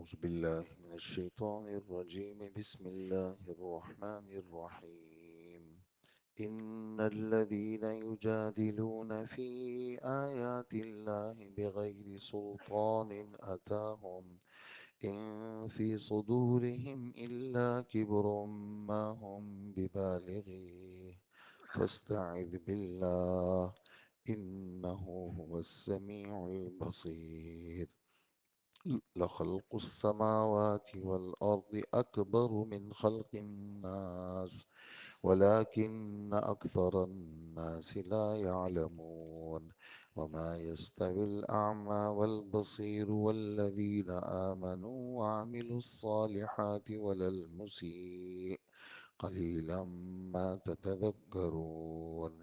أعوذ بالله من الشيطان الرجيم بسم الله الرحمن الرحيم إن الذين يجادلون في آيات الله بغير سلطان أتاهم إن في صدورهم إلا كبر ما هم ببالغيه فاستعذ بالله إنه هو السميع البصير لخلق السماوات والأرض أكبر من خلق الناس ولكن أكثر الناس لا يعلمون وما يستوي الأعمى والبصير والذين آمنوا وعملوا الصالحات ولا المسيء قليلا ما تتذكرون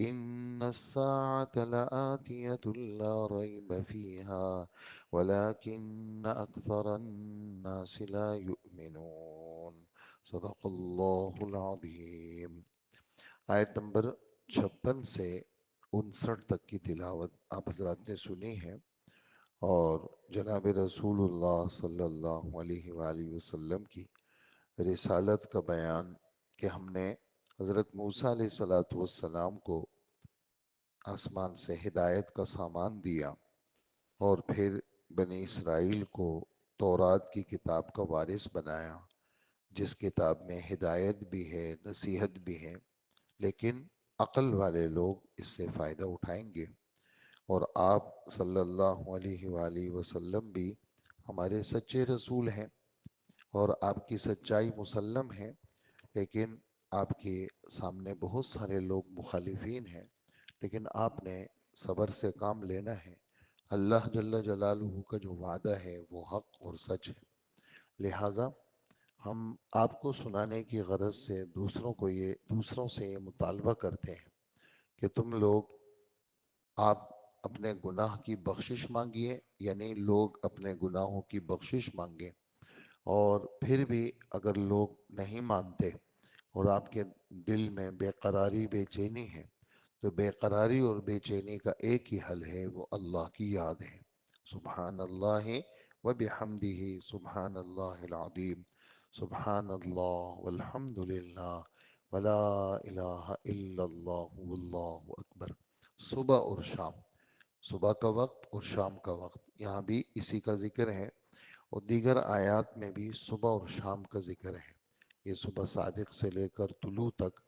إن الساعة لآتية لا ريب فيها ولكن أكثر الناس لا يؤمنون صدق اللہ العظیم۔ آیت نمبر 56 سے 59 تک کی تلاوت آپ حضرات نے سنی ہے، اور جناب رسول اللہ صلی اللہ علیہ وآلہ وسلم کی رسالت کا بیان کہ ہم نے حضرت موسیٰ علیہ السلام کو آسمان سے ہدایت کا سامان دیا، اور پھر بنی اسرائیل کو تورات کی کتاب کا وارث بنایا، جس کتاب میں ہدایت بھی ہے، نصیحت بھی ہے، لیکن عقل والے لوگ اس سے فائدہ اٹھائیں گے۔ اور آپ صلی اللہ علیہ وآلہ وسلم بھی ہمارے سچے رسول ہیں، اور آپ کی سچائی مسلم ہے، لیکن آپ کے سامنے بہت سارے لوگ مخالفین ہیں، لیکن آپ نے صبر سے کام لینا ہے۔ اللہ جل جلالہ کا جو وعدہ ہے وہ حق اور سچ ہے، لہٰذا ہم آپ کو سنانے کی غرض سے دوسروں سے یہ مطالبہ کرتے ہیں کہ تم لوگ آپ اپنے گناہ کی بخشش مانگیے، یعنی لوگ اپنے گناہوں کی بخشش مانگیں، اور پھر بھی اگر لوگ نہیں مانتے اور آپ کے دل میں بے قراری بے چینی ہے، تو بے قراری اور بے چینی کا ایک ہی حل ہے، وہ اللہ کی یاد ہے۔ سبحان اللہ و بحمدہ سبحان اللہ العظیم، سبحان اللہ والحمد للہ ولا الہ الا اللہ واللہ اکبر۔ صبح اور شام، صبح کا وقت اور شام کا وقت، یہاں بھی اسی کا ذکر ہے، اور دیگر آیات میں بھی صبح اور شام کا ذکر ہے۔ یہ صبح صادق سے لے کر طلوع تک،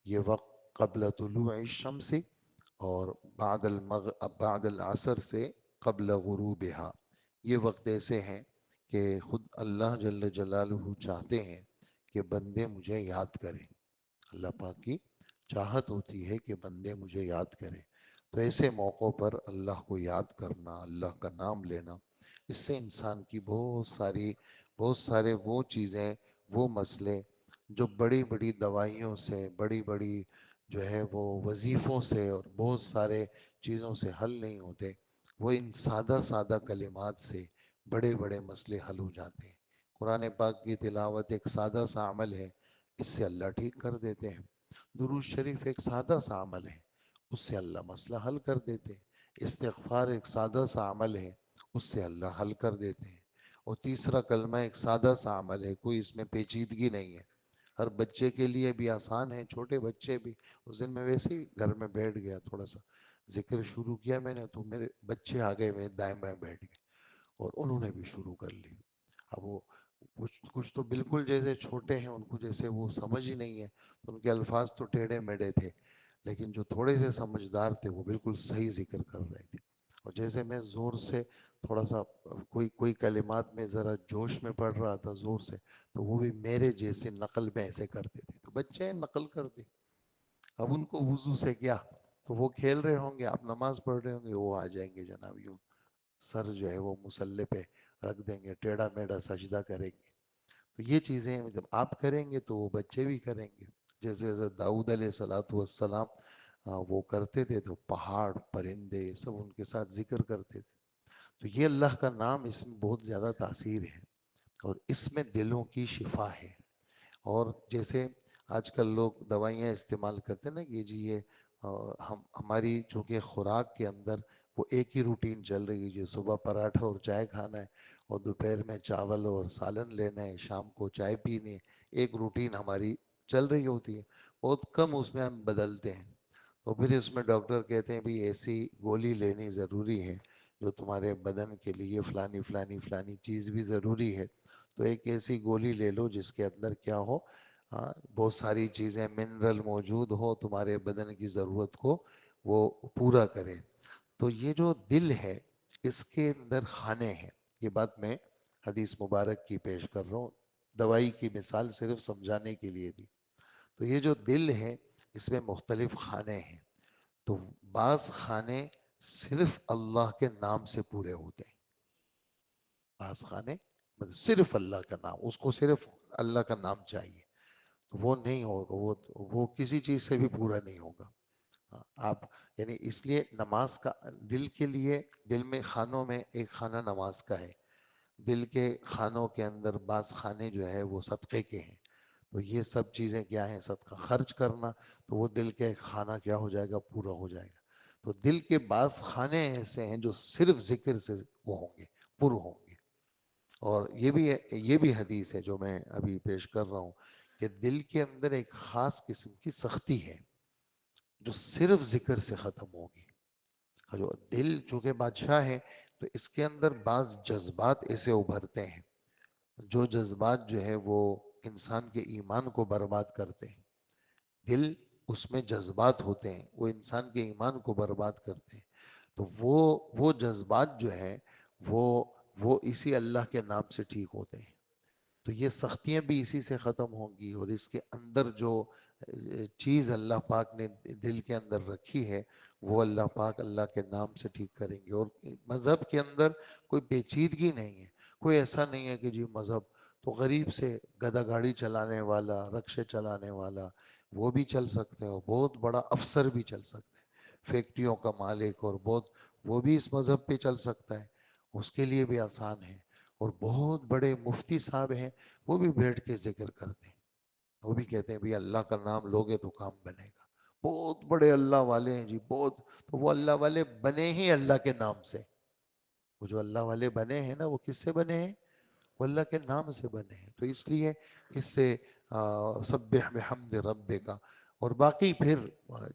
یہ وقت قبل طلوع الشمس، اور بعد العصر سے قبل غروبها، یہ وقت ایسے ہیں کہ خود اللہ جل جلالہ چاہتے ہیں کہ بندے مجھے یاد کریں۔ اللہ پاک کی چاہت ہوتی ہے کہ بندے مجھے یاد کریں، تو ایسے موقعوں پر اللہ کو یاد کرنا، اللہ کا نام لینا، اس سے انسان کی بہت سارے وہ چیزیں، وہ مسئلے جو بڑی بڑی دوائیوں سے، بڑی بڑی جو ہے وہ وظیفوں سے اور بہت سارے چیزوں سے حل نہیں ہوتے، وہ ان سادہ سادہ کلمات سے بڑے بڑے مسئلے حل ہو جاتے ہیں۔ قرآن پاک کی تلاوت ایک سادہ سا عمل ہے، اس سے اللہ ٹھیک کر دیتے ہیں۔ درود شریف ایک سادہ سا عمل ہے، اس سے اللہ مسئلہ حل کر دیتے ہیں۔ استغفار ایک سادہ سا عمل ہے، اس سے اللہ حل کر دیتے ہیں۔ اور تیسرا کلمہ ایک سادہ سا عمل ہے، کوئی اس میں پیچیدگی نہیں ہے، ہر بچے کے لیے بھی آسان ہے، چھوٹے بچے بھی۔ اس دن میں ویسے ہی گھر میں بیٹھ گیا، تھوڑا سا ذکر شروع کیا میں نے، تو میرے بچے آگے میں دائیں بائیں بیٹھ گئے اور انہوں نے بھی شروع کر لی۔ اب وہ کچھ تو بالکل جیسے چھوٹے ہیں، ان کو جیسے وہ سمجھ ہی نہیں ہے، تو ان کے الفاظ تو ٹیڑھے میڑے تھے، لیکن جو تھوڑے سے سمجھدار تھے وہ بالکل صحیح ذکر کر رہے تھے۔ اور جیسے میں زور سے تھوڑا سا کوئی کلمات میں ذرا جوش میں پڑھ رہا تھا زور سے، تو وہ بھی میرے جیسے نقل میں ایسے کرتے تھے، تو بچے ہیں نقل کرتے۔ اب ان کو وضو سے کیا، تو وہ کھیل رہے ہوں گے، آپ نماز پڑھ رہے ہوں گے، وہ آ جائیں گے جناب، یوں سر جو ہے وہ مصلی پہ رکھ دیں گے، ٹیڑھا میڑھا سجدہ کریں گے۔ تو یہ چیزیں جب آپ کریں گے تو وہ بچے بھی کریں گے۔ جیسے حضرت داؤد علیہ السلام وہ کرتے تھے، تو پہاڑ پرندے سب ان کے ساتھ ذکر کرتے تھے۔ تو یہ اللہ کا نام، اس میں بہت زیادہ تاثیر ہے، اور اس میں دلوں کی شفا ہے۔ اور جیسے آج کل لوگ دوائیاں استعمال کرتے ہیں نا کہ جی یہ ہماری چونکہ خوراک کے اندر وہ ایک ہی روٹین چل رہی ہے، جو صبح پراٹھا اور چائے کھانا ہے، اور دوپہر میں چاول اور سالن لینا ہے، شام کو چائے پینی ہے، ایک روٹین ہماری چل رہی ہوتی ہے، بہت کم اس میں ہم بدلتے ہیں۔ تو پھر اس میں ڈاکٹر کہتے ہیں بھی ایسی گولی لینی ضروری ہے جو تمہارے بدن کے لیے فلانی فلانی فلانی چیز بھی ضروری ہے، تو ایک ایسی گولی لے لو جس کے اندر کیا ہو، بہت ساری چیزیں منرل موجود ہو، تمہارے بدن کی ضرورت کو وہ پورا کرے۔ تو یہ جو دل ہے اس کے اندر خانے ہیں، یہ بات میں حدیث مبارک کی پیش کر رہا ہوں، دوائی کی مثال صرف سمجھانے کے لیے دی۔ تو یہ جو دل ہے اس میں مختلف خانے ہیں، تو بعض خانے صرف اللہ کے نام سے پورے ہوتے ہیں، بعض خانے مطلب صرف اللہ کا نام، اس کو صرف اللہ کا نام چاہیے، وہ نہیں ہوگا، وہ کسی چیز سے بھی پورا نہیں ہوگا۔ آپ یعنی اس لیے نماز کا دل کے لیے، دل میں خانوں میں ایک خانہ نماز کا ہے، دل کے خانوں کے اندر بعض خانے جو ہے وہ صدقے کے ہیں، تو یہ سب چیزیں کیا ہیں، صدقہ خرچ کرنا، تو وہ دل کے خانہ کیا ہو جائے گا، پورا ہو جائے گا۔ تو دل کے بعض خانے ایسے ہیں جو صرف ذکر سے وہ ہوں گے، پر ہوں گے۔ اور یہ بھی حدیث ہے جو میں ابھی پیش کر رہا ہوں کہ دل کے اندر ایک خاص قسم کی سختی ہے جو صرف ذکر سے ختم ہوگی۔ جو دل چونکہ بادشاہ ہے تو اس کے اندر بعض جذبات ایسے ابھرتے ہیں جو جذبات جو ہے وہ انسان کے ایمان کو برباد کرتے ہیں۔ دل اس میں جذبات ہوتے ہیں، وہ انسان کے ایمان کو برباد کرتے ہیں، تو وہ جذبات جو ہے وہ اسی اللہ کے نام سے ٹھیک ہوتے ہیں۔ تو یہ سختیاں بھی اسی سے ختم ہوں گی، اور اس کے اندر جو چیز اللہ پاک نے دل کے اندر رکھی ہے وہ اللہ پاک اللہ کے نام سے ٹھیک کریں گے۔ اور مذہب کے اندر کوئی پیچیدگی نہیں ہے، کوئی ایسا نہیں ہے کہ جی مذہب تو غریب سے گدھا گاڑی چلانے والا، رکشے چلانے والا وہ بھی چل سکتے ہو، بہت بڑا افسر بھی چل سکتے ہیں، فیکٹریوں کا مالک اور بہت، وہ بھی اس مذہب پہ چل سکتا ہے، اس کے لیے بھی آسان ہے۔ اور بہت بڑے مفتی صاحب ہیں وہ بھی بیٹھ کے ذکر کرتے ہیں، وہ بھی کہتے ہیں بھی اللہ کا نام لوگے تو کام بنے گا۔ بہت بڑے اللہ والے ہیں جی، بہت، تو وہ اللہ والے بنے ہی اللہ کے نام سے، وہ جو اللہ والے بنے ہیں نا وہ کس سے بنے ہیں، وہ اللہ کے نام سے بنے ہیں۔ تو اس لیے اس سے سبح بحمد ربک، اور باقی پھر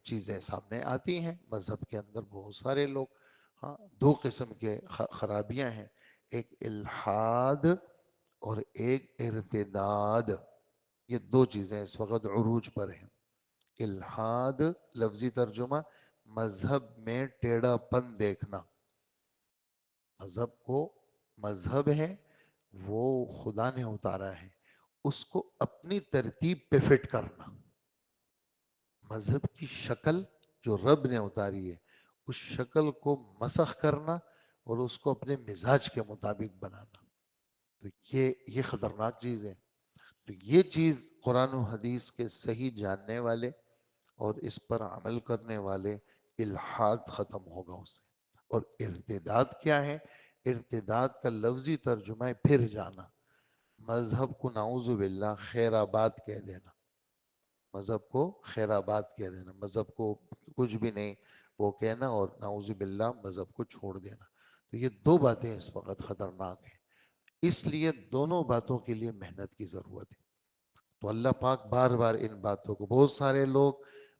چیزیں سامنے آتی ہیں مذہب کے اندر، بہت سارے لوگ، ہاں دو قسم کے خرابیاں ہیں، ایک الحاد اور ایک ارتداد، یہ دو چیزیں اس وقت عروج پر ہیں۔ الحاد لفظی ترجمہ مذہب میں ٹیڑھا پن دیکھنا، مذہب کو، مذہب ہے وہ خدا نے اتارا ہے، اس کو اپنی ترتیب پہ فٹ کرنا، مذہب کی شکل جو رب نے اتاری ہے اس شکل کو مسخ کرنا اور اس کو اپنے مزاج کے مطابق بنانا، تو یہ خطرناک چیز ہے۔ تو یہ چیز قرآن و حدیث کے صحیح جاننے والے اور اس پر عمل کرنے والے، الحاد ختم ہوگا اس سے۔ اور ارتداد کیا ہے، ارتداد کا لفظی ترجمہ ہے پھر جانا، مذہب کو نعوذ باللہ خیر آباد کہہ دینا، مذہب کو خیر آباد کہہ دینا، مذہب کو کچھ بھی نہیں وہ کہنا اور نعوذ باللہ مذہب کو چھوڑ دینا، تو یہ دو باتیں اس وقت خطرناک ہیں، اس لیے دونوں باتوں کے لیے محنت کی ضرورت ہے۔ تو اللہ پاک بار بار ان باتوں کو، بہت سارے لوگ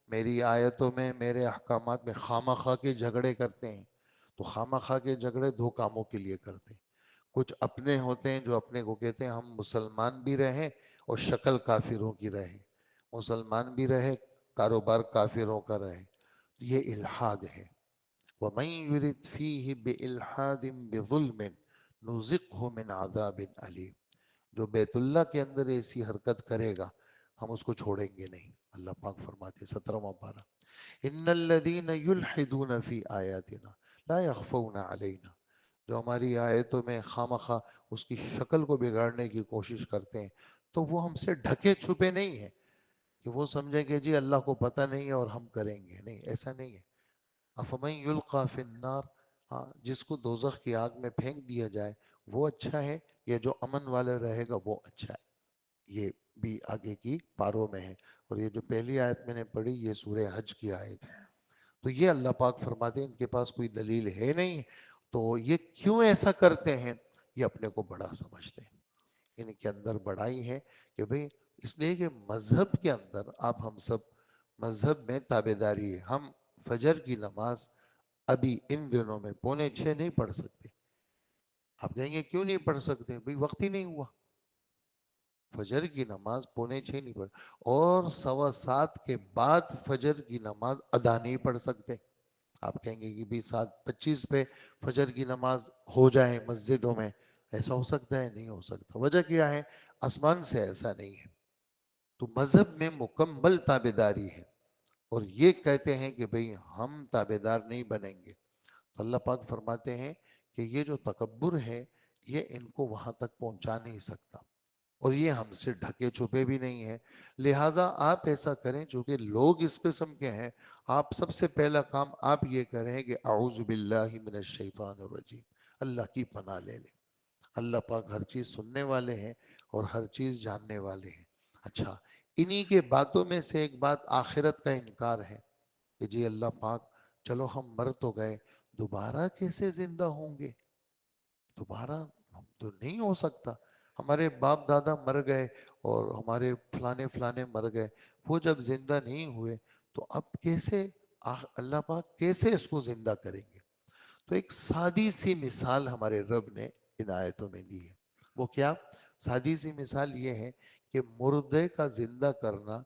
میری آیتوں میں، میرے احکامات میں خواہ خواہ کے جھگڑے کرتے ہیں، تو خواہ خواہ کے جھگڑے دو کاموں کے لیے کرتے ہیں، کچھ اپنے ہوتے ہیں جو اپنے کو کہتے ہیں ہم مسلمان بھی رہیں اور شکل کافروں کی رہے، مسلمان بھی رہے کاروبار کافروں کا رہے، یہ الحاد ہے۔ وَمَن يُرِدْ فِيهِ بِإِلْحَادٍ بِظُلْمٍ نُذِقْهُ مِنْ عَذَابٍ أَلِيمٍ، جو بیت اللہ کے اندر ایسی حرکت کرے گا ہم اس کو چھوڑیں گے نہیں۔ اللہ پاک فرماتے 17واں پارہ، ان الذین یلحدون فی آیاتنا لا یخفون علینا، جو ہماری آیتوں میں خامخواہ اس کی شکل کو بگاڑنے کی کوشش کرتے ہیں تو وہ ہم سے ڈھکے چھپے نہیں ہیں کہ وہ سمجھیں کہ جی اللہ کو پتہ نہیں ہے اور ہم کریں گے، نہیں، ایسا نہیں ہے۔ افمن یلقی فی النار، ہاں جس کو دوزخ کی آگ میں پھینک دیا جائے وہ اچھا ہے، یا جو امن والے رہے گا وہ اچھا ہے، یہ بھی آگے کی پاروں میں ہے۔ اور یہ جو پہلی آیت میں نے پڑھی یہ سورہ حج کی آیت ہے، تو یہ اللہ پاک فرماتے ہیں ان کے پاس کوئی دلیل ہے نہیں، تو یہ کیوں ایسا کرتے ہیں، یہ اپنے کو بڑا سمجھتے ہیں. ان کے اندر بڑائی ہے کہ بھئی اس لیے کہ مذہب کے اندر آپ ہم سب مذہب میں تابع داری ہے. ہم فجر کی نماز ابھی ان دنوں میں 5:45 نہیں پڑھ سکتے. آپ کہیں گے کیوں نہیں پڑھ سکتے؟ بھئی وقت ہی نہیں ہوا. فجر کی نماز 5:45 نہیں پڑھ، اور 7:15 کے بعد فجر کی نماز ادا نہیں پڑھ سکتے. آپ کہیں گے کہ بھی 7:25 پہ فجر کی نماز ہو جائے مسجدوں میں، ایسا ہو سکتا ہے؟ نہیں ہو سکتا. وجہ کیا ہے؟ آسمان سے ایسا نہیں ہے. تو مذہب میں مکمل تابع داری ہے، اور یہ کہتے ہیں کہ بھئی ہم تابع دار نہیں بنیں گے. اللہ پاک فرماتے ہیں کہ یہ جو تکبر ہے یہ ان کو وہاں تک پہنچا نہیں سکتا، اور یہ ہم سے ڈھکے چھپے بھی نہیں ہے. لہٰذا آپ ایسا کریں، چونکہ لوگ اس قسم کے ہیں، آپ سب سے پہلا کام آپ یہ کریں کہ اعوذ باللہ من الشیطان الرجیم، اللہ کی پناہ لے لیں. اللہ پاک ہر چیز سننے والے ہیں اور ہر چیز جاننے والے ہیں. اچھا، انہی کے باتوں میں سے ایک بات آخرت کا انکار ہے کہ جی اللہ پاک چلو ہم مر تو گئے، دوبارہ کیسے زندہ ہوں گے؟ دوبارہ ہم تو نہیں ہو سکتا. ہمارے باپ دادا مر گئے اور ہمارے فلانے فلانے مر گئے، وہ جب زندہ نہیں ہوئے تو اب کیسے اللہ پاک کیسے اس کو زندہ کریں گے؟ تو ایک سادی سی مثال ہمارے رب نے ان آیتوں میں دی ہے. وہ کیا؟ سادی سی مثال یہ ہے کہ مردے کا زندہ کرنا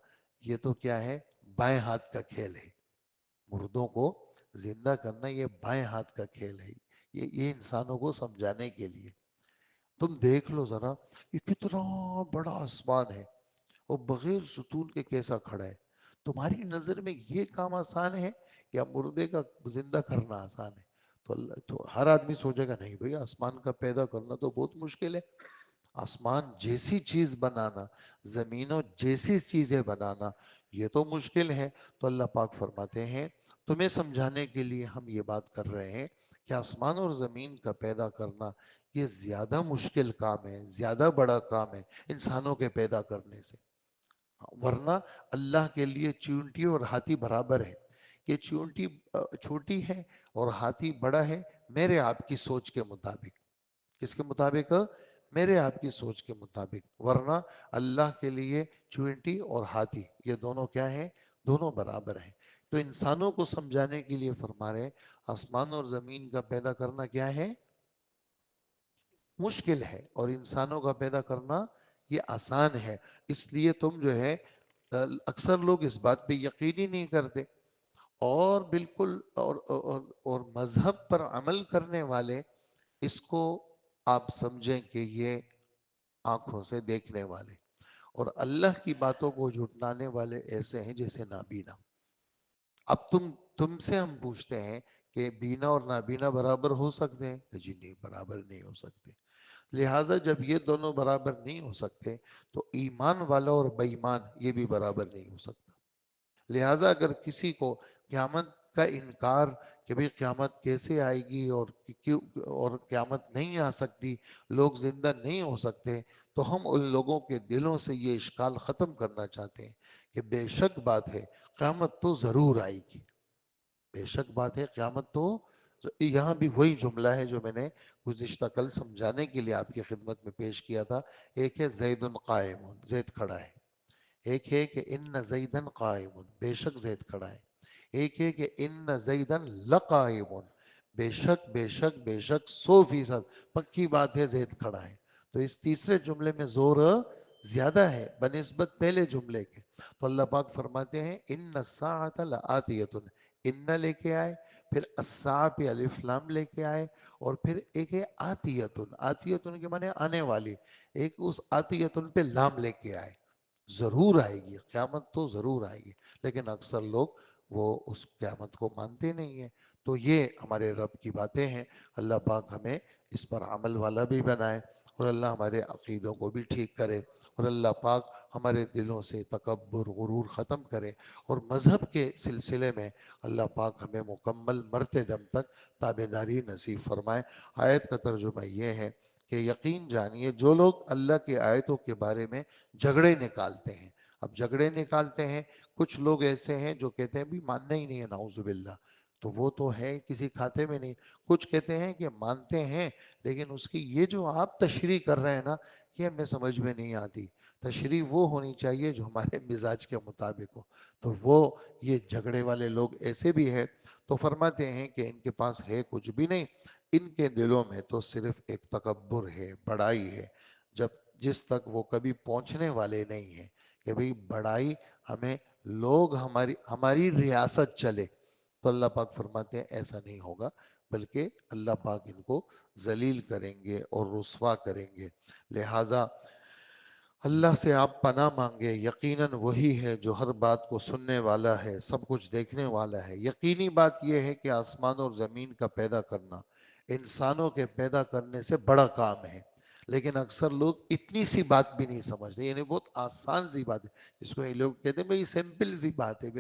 یہ تو کیا ہے؟ بائیں ہاتھ کا کھیل ہے. مردوں کو زندہ کرنا یہ بائیں ہاتھ کا کھیل ہے. یہ انسانوں کو سمجھانے کے لیے. تم دیکھ لو ذرا، یہ کتنا بڑا آسمان ہے اور بغیر ستون کے کیسا کھڑا ہے. تمہاری نظر میں یہ کام آسان ہے یا مردے کا زندہ کرنا آسان ہے؟ تو ہر آدمی سوچے گا نہیں بھئی آسمان کا پیدا کرنا تو بہت مشکل ہے. آسمان جیسی چیز بنانا، زمینوں جیسی چیزیں بنانا، یہ تو مشکل ہے. تو اللہ پاک فرماتے ہیں تمہیں سمجھانے کے لیے ہم یہ بات کر رہے ہیں کہ آسمان اور زمین کا پیدا کرنا یہ زیادہ مشکل کام ہے، زیادہ بڑا کام ہے انسانوں کے پیدا کرنے سے. ورنہ اللہ کے لیے چیونٹی اور ہاتھی برابر ہے. کہ چیونٹی چھوٹی ہے اور ہاتھی بڑا ہے میرے آپ کی سوچ کے مطابق. کس کے مطابق؟ میرے آپ کی سوچ کے مطابق. ورنہ اللہ کے لیے چیونٹی اور ہاتھی یہ دونوں کیا ہیں؟ دونوں برابر ہیں. تو انسانوں کو سمجھانے کے لیے فرما رہے آسمان اور زمین کا پیدا کرنا کیا ہے؟ مشکل ہے، اور انسانوں کا پیدا کرنا یہ آسان ہے. اس لیے تم جو ہے اکثر لوگ اس بات پہ یقین ہی نہیں کرتے، اور بالکل اور مذہب پر عمل کرنے والے اس کو آپ سمجھیں کہ یہ آنکھوں سے دیکھنے والے، اور اللہ کی باتوں کو جھٹلانے والے ایسے ہیں جیسے نابینا. اب تم سے ہم پوچھتے ہیں کہ بینا اور نابینا برابر ہو سکتے ہیں؟ جی نہیں، برابر نہیں ہو سکتے. لہٰذا جب یہ دونوں برابر نہیں ہو سکتے تو ایمان والا اور بے ایمان یہ بھی برابر نہیں ہو سکتا. لہٰذا اگر کسی کو قیامت کا انکار کہ بھئی قیامت کیسے آئے گی اور قیامت نہیں آ سکتی، لوگ زندہ نہیں ہو سکتے، تو ہم ان لوگوں کے دلوں سے یہ اشکال ختم کرنا چاہتے ہیں کہ بے شک بات ہے قیامت تو ضرور آئے گی. بے شک بات ہے قیامت تو. یہاں بھی وہی جملہ ہے جو میں نے گزشتہ کل سمجھانے کے لیے آپ کی خدمت میں پیش کیا تھا. ایک ہے زید قائم، زید کھڑا ہے. ایک ہے کہ ان زیدن قائم، بے شک زید کھڑا ہے. ایک ہے کہ ان زیدن لقائم، بے شک بے شک بے شک 100% پکی بات ہے زید کھڑا ہے. تو اس تیسرے جملے میں زور زیادہ ہے بنسبت پہلے جملے کے. تو اللہ پاک فرماتے ہیں ان الساعۃ لآتیۃ، ان لے کے آئے، پھر الساعہ پہ الف لام لے کے آئے، اور پھر ایک ہے آتیۃ، آتیۃ کے معنی آنے والی، ایک اس آتیۃ پہ لام لے کے آئے. ضرور آئے گی قیامت، تو ضرور آئے گی، لیکن اکثر لوگ وہ اس قیامت کو مانتے نہیں ہیں. تو یہ ہمارے رب کی باتیں ہیں. اللہ پاک ہمیں اس پر عمل والا بھی بنائے، اور اللہ ہمارے عقیدوں کو بھی ٹھیک کرے، اور اللہ پاک ہمارے دلوں سے تکبر غرور ختم کرے، اور مذہب کے سلسلے میں اللہ پاک ہمیں مکمل مرتے دم تک تابع داری نصیب فرمائے. آیت کا ترجمہ یہ ہے کہ یقین جانیے جو لوگ اللہ کی آیتوں کے بارے میں جھگڑے نکالتے ہیں. اب جھگڑے نکالتے ہیں، کچھ لوگ ایسے ہیں جو کہتے ہیں بھی ماننا ہی نہیں ہے، نعوذ باللہ. تو وہ تو ہے کسی کھاتے میں نہیں. کچھ کہتے ہیں کہ مانتے ہیں لیکن اس کی یہ جو آپ تشریح کر رہے ہیں نا یہ ہمیں سمجھ میں نہیں آتی. تشریح وہ ہونی چاہیے جو ہمارے مزاج کے مطابق ہو. تو وہ یہ جھگڑے والے لوگ ایسے بھی ہیں. تو فرماتے ہیں کہ ان کے پاس ہے کچھ بھی نہیں, ان کے دلوں میں تو صرف ایک تکبر ہے, بڑائی ہے, جس تک وہ کبھی پہنچنے والے نہیں ہیں کہ بھئی بڑائی ہمیں لوگ ہماری ریاست چلے. تو اللہ پاک فرماتے ہیں ایسا نہیں ہوگا, بلکہ اللہ پاک ان کو ذلیل کریں گے اور رسوا کریں گے. لہٰذا اللہ سے آپ پناہ مانگے, یقیناً وہی ہے جو ہر بات کو سننے والا ہے, سب کچھ دیکھنے والا ہے. یقینی بات یہ ہے کہ آسمان اور زمین کا پیدا کرنا انسانوں کے پیدا کرنے سے بڑا کام ہے, لیکن اکثر لوگ اتنی سی بات بھی نہیں سمجھتے. یعنی بہت آسان سی بات ہے جس کو یہ لوگ کہتے ہیں بھئی سمپل سی بات ہے,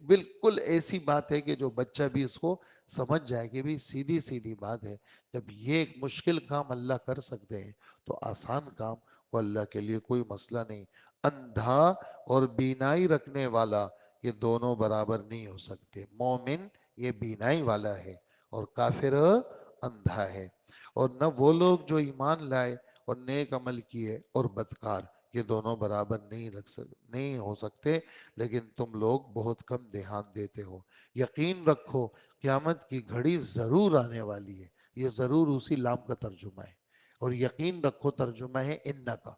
بالکل ایسی بات ہے کہ جو بچہ بھی اس کو سمجھ جائے کہ بھی سیدھی سیدھی بات ہے. جب یہ ایک مشکل کام اللہ کر سکتے ہیں تو آسان کام کو اللہ کے لیے کوئی مسئلہ نہیں. اندھا اور بینائی رکھنے والا یہ دونوں برابر نہیں ہو سکتے. مومن یہ بینائی والا ہے اور کافر اندھا ہے. اور نہ وہ لوگ جو ایمان لائے اور نیک عمل کیے اور بدکار, یہ دونوں برابر نہیں ہو سکتے. لیکن تم لوگ بہت کم دھیان دیتے ہو. یقین رکھو قیامت کی گھڑی ضرور آنے والی ہے. یہ ضرور اسی لام کا ترجمہ ہے. اور یقین رکھو ترجمہ ہے ان کا.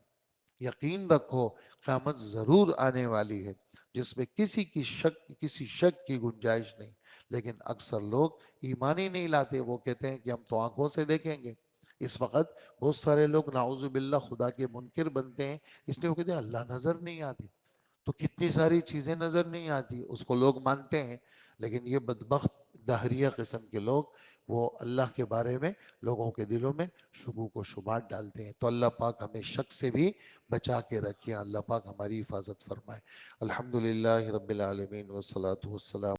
یقین رکھو قیامت ضرور آنے والی ہے جس میں کسی شک کی گنجائش نہیں. لیکن اکثر لوگ ایمان ہی نہیں لاتے. وہ کہتے ہیں کہ ہم تو آنکھوں سے دیکھیں گے. اس وقت بہت سارے لوگ نعوذ باللہ خدا کے منکر بنتے ہیں, اس لیے وہ کہتے ہیں اللہ نظر نہیں آتی. تو کتنی ساری چیزیں نظر نہیں آتی, اس کو لوگ مانتے ہیں. لیکن یہ بدبخت دہریہ قسم کے لوگ وہ اللہ کے بارے میں لوگوں کے دلوں میں شکوک و شبہات ڈالتے ہیں. تو اللہ پاک ہمیں شک سے بھی بچا کے رکھے. اللہ پاک ہماری حفاظت فرمائے. الحمدللہ رب العالمین والصلاة والسلام